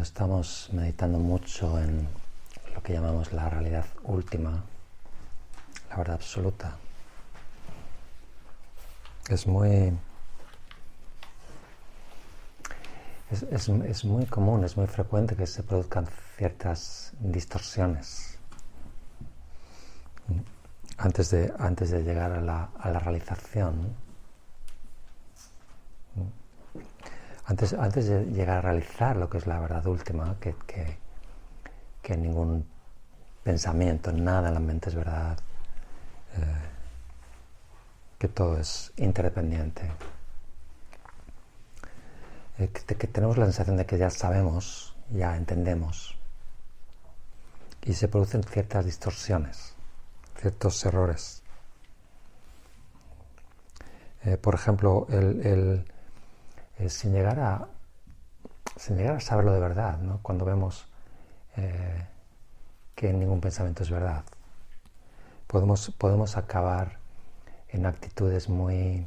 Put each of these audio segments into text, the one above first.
Cuando estamos meditando mucho en lo que llamamos la realidad última, la verdad absoluta, es muy común, es muy frecuente que se produzcan ciertas distorsiones antes de llegar a la realización. Antes de llegar a realizar lo que es la verdad última, que ningún pensamiento, nada en la mente es verdad, que todo es interdependiente, que tenemos la sensación de que ya sabemos, ya entendemos, y se producen ciertas distorsiones, ciertos errores. Por ejemplo, sin llegar a saberlo de verdad, ¿no? Cuando vemos que ningún pensamiento es verdad, podemos acabar en actitudes muy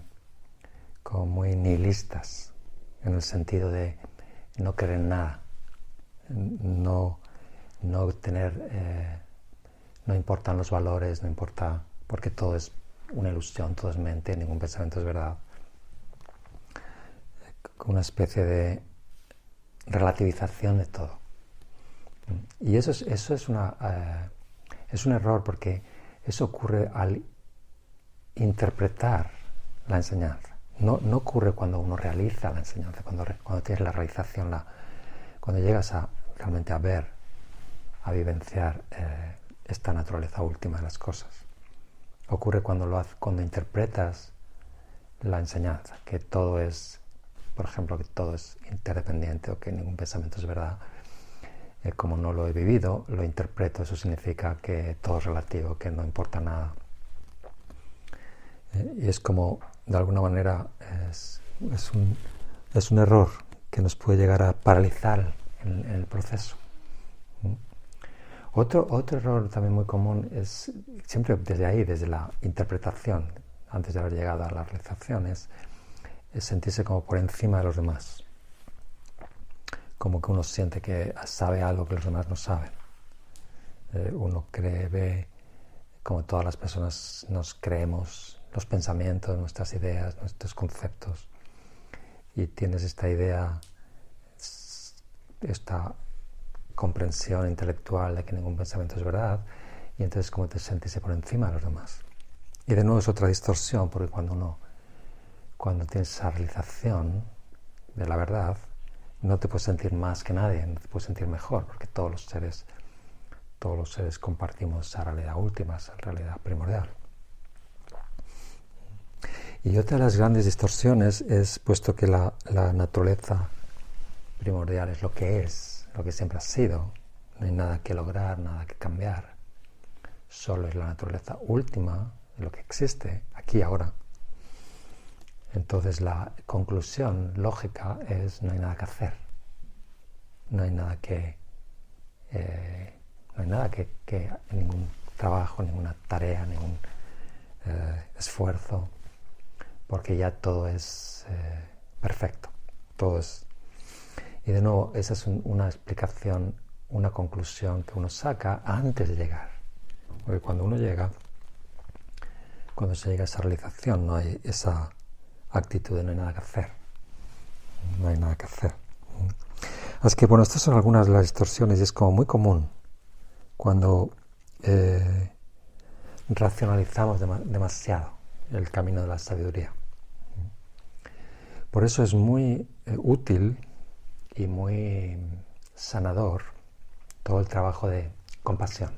nihilistas, en el sentido de no creer en nada, no importan los valores, no importa, porque todo es una ilusión, todo es mente, ningún pensamiento es verdad. Una especie de relativización de todo. Y eso es un error, porque eso ocurre al interpretar la enseñanza. No ocurre cuando uno realiza la enseñanza, cuando tienes la realización, cuando llegas realmente a ver, a vivenciar esta naturaleza última de las cosas. Ocurre cuando interpretas la enseñanza, que todo es, por ejemplo, que todo es interdependiente o que ningún pensamiento es verdad. Como no lo he vivido, lo interpreto. Eso significa que todo es relativo, que no importa nada. Y es como, de alguna manera, es un error que nos puede llegar a paralizar en el proceso. Otro error también muy común es, siempre desde ahí, desde la interpretación, antes de haber llegado a la realización, es sentirse como por encima de los demás. Como que uno siente que sabe algo que los demás no saben. Uno ve como todas las personas nos creemos los pensamientos, nuestras ideas, nuestros conceptos, y tienes esta idea, esta comprensión intelectual de que ningún pensamiento es verdad, y entonces como te sientes por encima de los demás. Y de nuevo es otra distorsión, porque cuando tienes esa realización de la verdad, no te puedes sentir más que nadie, no te puedes sentir mejor, porque todos los seres compartimos esa realidad última, esa realidad primordial. Y otra de las grandes distorsiones es, puesto que la naturaleza primordial es lo que siempre ha sido, no hay nada que lograr, nada que cambiar, solo es la naturaleza última, lo que existe aquí ahora. Entonces la conclusión lógica es: no hay nada que hacer, no hay nada que ningún trabajo, ninguna tarea, ningún esfuerzo, porque ya todo es perfecto, todo es. Y de nuevo, esa es una explicación, una conclusión que uno saca antes de llegar, porque cuando se llega a esa realización, no hay esa actitud de no hay nada que hacer, no hay nada que hacer. Así que bueno, estas son algunas de las distorsiones, y es como muy común cuando racionalizamos demasiado el camino de la sabiduría. Por eso es muy útil y muy sanador todo el trabajo de compasión.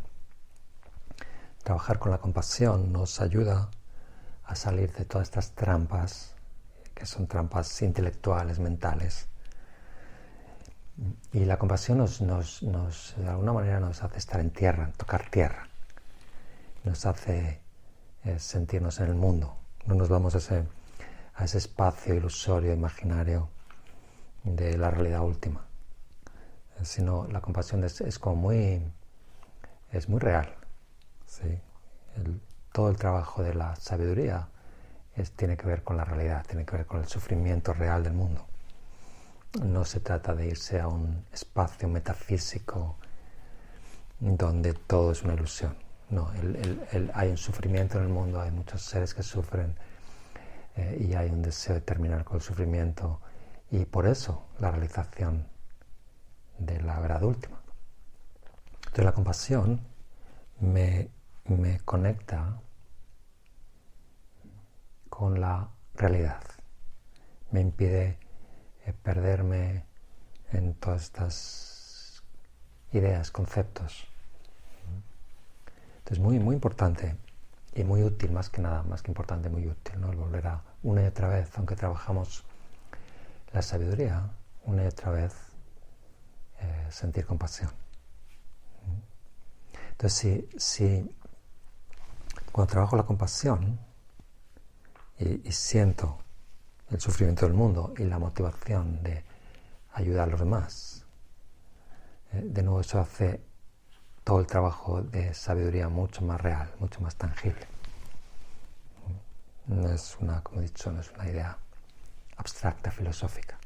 Trabajar con la compasión nos ayuda a salir de todas estas trampas, que son trampas intelectuales, mentales. Y la compasión de alguna manera nos hace estar en tierra, tocar tierra. Nos hace sentirnos en el mundo. No nos vamos a ese espacio ilusorio, imaginario de la realidad última. Sino la compasión es muy real. ¿Sí? Todo el trabajo de la sabiduría tiene que ver con la realidad, tiene que ver con el sufrimiento real del mundo. no se trata de irse a un espacio metafísico donde todo es una ilusión. No, hay un sufrimiento en el mundo, hay muchos seres que sufren y hay un deseo de terminar con el sufrimiento, y por eso la realización de la verdad última. Entonces la compasión me conecta con la realidad, me impide perderme en todas estas ideas, conceptos. Entonces muy importante y muy útil, más que nada, más que importante, muy útil, ¿no? El volver a una y otra vez, aunque trabajamos la sabiduría, una y otra vez sentir compasión. Entonces si cuando trabajo la compasión y siento el sufrimiento del mundo y la motivación de ayudar a los demás, de nuevo eso hace todo el trabajo de sabiduría mucho más real, mucho más tangible. No es una, como he dicho, no es una idea abstracta, filosófica.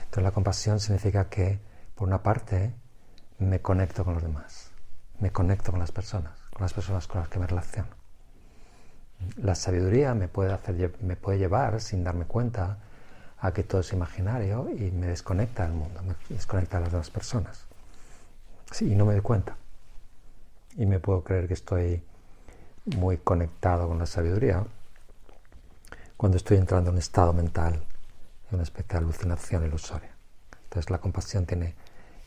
Entonces la compasión significa que, por una parte, me conecto con los demás, me conecto con las personas con las que me relaciono. La sabiduría me puede llevar, sin darme cuenta, a que todo es imaginario y me desconecta del mundo, me desconecta de las demás personas. Sí, y no me doy cuenta. Y me puedo creer que estoy muy conectado con la sabiduría cuando estoy entrando en un estado mental, en una especie de alucinación ilusoria. Entonces la compasión tiene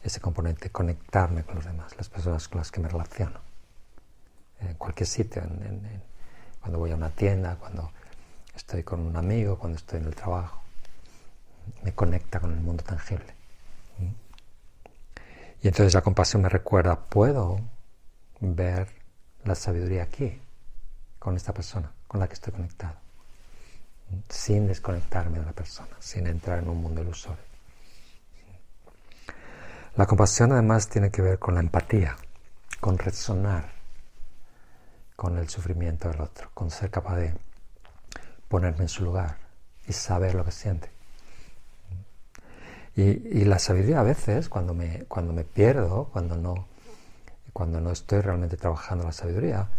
ese componente, conectarme con los demás, las personas con las que me relaciono. En cualquier sitio, cuando voy a una tienda, cuando estoy con un amigo, cuando estoy en el trabajo. Me conecta con el mundo tangible. Y entonces la compasión me recuerda, puedo ver la sabiduría aquí, con esta persona, con la que estoy conectado, sin desconectarme de la persona, sin entrar en un mundo ilusorio. La compasión además tiene que ver con la empatía, con resonar con el sufrimiento del otro, con ser capaz de ponerme en su lugar y saber lo que siente. Y la sabiduría a veces, cuando me pierdo, cuando no estoy realmente trabajando la sabiduría,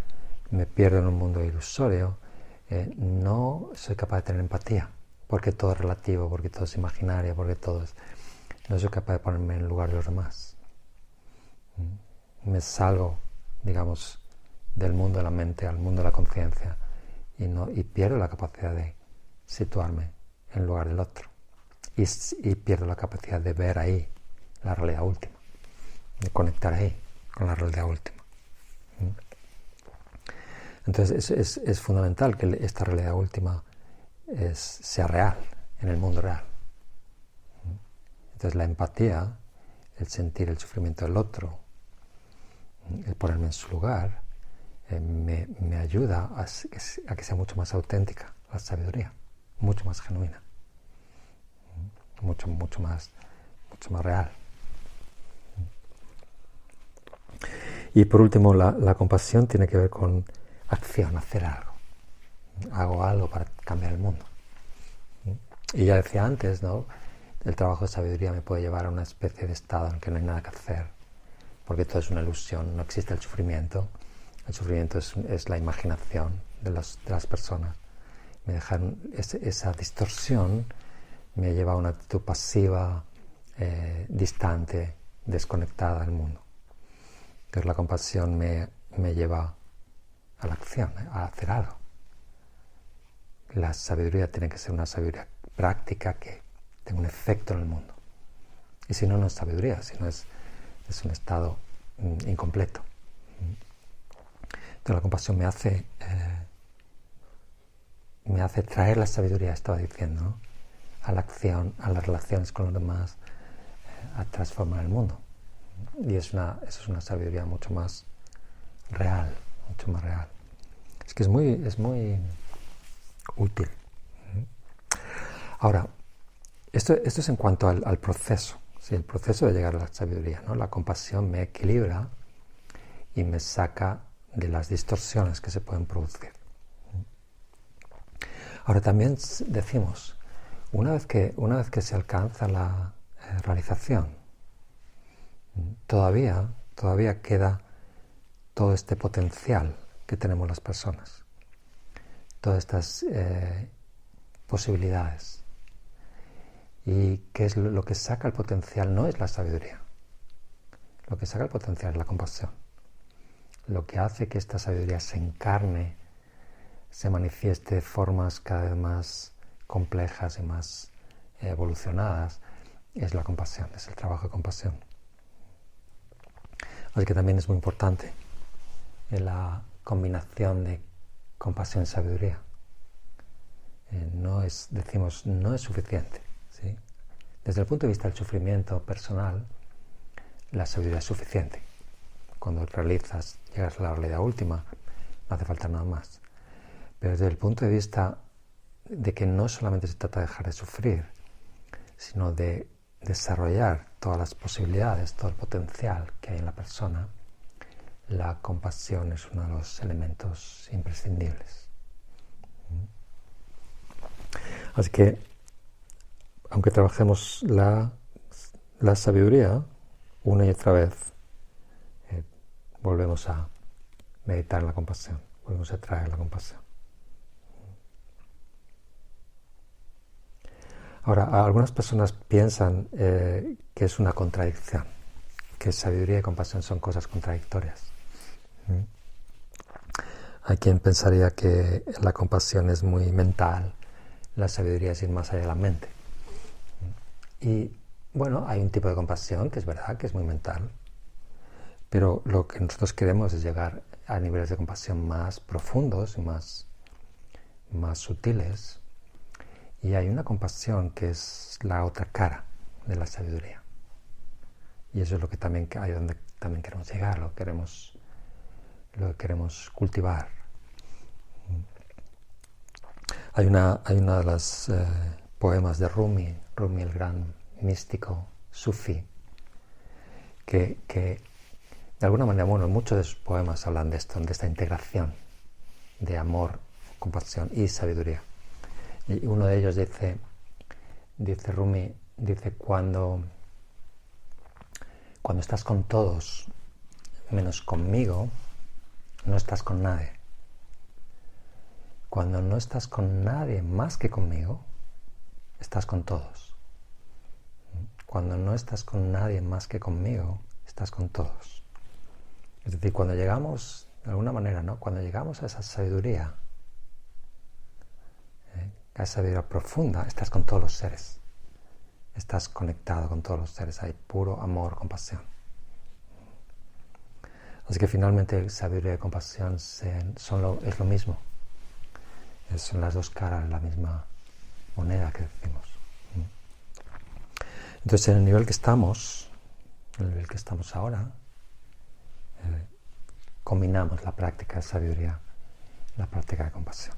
me pierdo en un mundo ilusorio, no soy capaz de tener empatía, porque todo es relativo, porque todo es imaginario, porque no soy capaz de ponerme en el lugar de los demás. Me salgo, digamos, del mundo de la mente al mundo de la conciencia y pierdo la capacidad de situarme en el lugar del otro. Y pierdo la capacidad de ver ahí la realidad última, de conectar ahí con la realidad última. Entonces es fundamental que esta realidad última sea real, en el mundo real. Entonces la empatía, el sentir el sufrimiento del otro, el ponerme en su lugar, me ayuda a que sea mucho más auténtica la sabiduría, mucho más genuina. Mucho más real. Y por último, la compasión tiene que ver con acción, hacer algo. Hago algo para cambiar el mundo. Y ya decía antes, ¿no? El trabajo de sabiduría me puede llevar a una especie de estado en que no hay nada que hacer, porque todo es una ilusión, no existe el sufrimiento. El sufrimiento es la imaginación de las personas. Me dejan esa distorsión. Me lleva a una actitud pasiva, distante, desconectada del mundo. Entonces la compasión me lleva a la acción, a hacer algo. La sabiduría tiene que ser una sabiduría práctica que tenga un efecto en el mundo. Y si no, no es sabiduría, sino es un estado incompleto. Entonces la compasión me hace traer la sabiduría, estaba diciendo, ¿no? A la acción, a las relaciones con los demás, a transformar el mundo. Y eso es una sabiduría mucho más real, mucho más real. Es que es muy útil. Ahora, esto es en cuanto al proceso, ¿sí? El proceso de llegar a la sabiduría, ¿no? La compasión me equilibra y me saca de las distorsiones que se pueden producir. Ahora también decimos, Una vez que se alcanza la realización, todavía queda todo este potencial que tenemos las personas, todas estas posibilidades. ¿Y qué es lo que saca el potencial? No es la sabiduría. Lo que saca el potencial es la compasión. Lo que hace que esta sabiduría se encarne, se manifieste de formas cada vez más complejas y más evolucionadas, es la compasión, es el trabajo de compasión. Así que también es muy importante la combinación de compasión y sabiduría. No es suficiente, ¿sí? Desde el punto de vista del sufrimiento personal, la sabiduría es suficiente. Cuando llegas a la realidad última, no hace falta nada más. Pero desde el punto de vista de que no solamente se trata de dejar de sufrir, sino de desarrollar todas las posibilidades, todo el potencial que hay en la persona, la compasión es uno de los elementos imprescindibles. Así que, aunque trabajemos la sabiduría una y otra vez, volvemos a meditar en la compasión, volvemos a traer la compasión. Ahora, algunas personas piensan que es una contradicción, que sabiduría y compasión son cosas contradictorias. Hay quien pensaría que la compasión es muy mental, la sabiduría es ir más allá de la mente. Y bueno, hay un tipo de compasión que es verdad, que es muy mental, pero lo que nosotros queremos es llegar a niveles de compasión más profundos y más sutiles. Y hay una compasión que es la otra cara de la sabiduría. Y eso es lo que también donde también queremos llegar, lo que queremos cultivar. Hay una de las poemas de Rumi, el gran místico sufí, que de alguna manera, muchos de sus poemas hablan de esto, de esta integración de amor, compasión y sabiduría. Y uno de ellos dice Rumi, cuando estás con todos menos conmigo, no estás con nadie. Cuando no estás con nadie más que conmigo, estás con todos. Cuando no estás con nadie más que conmigo, estás con todos. Es decir, cuando llegamos, de alguna manera, ¿no? Cuando llegamos a esa sabiduría, a esa sabiduría profunda, estás con todos los seres. Estás conectado con todos los seres. Hay puro amor, compasión. Así que finalmente sabiduría y compasión es lo mismo. Son las dos caras de la misma moneda que decimos. Entonces, en el nivel que estamos ahora, combinamos la práctica de sabiduría y la práctica de compasión.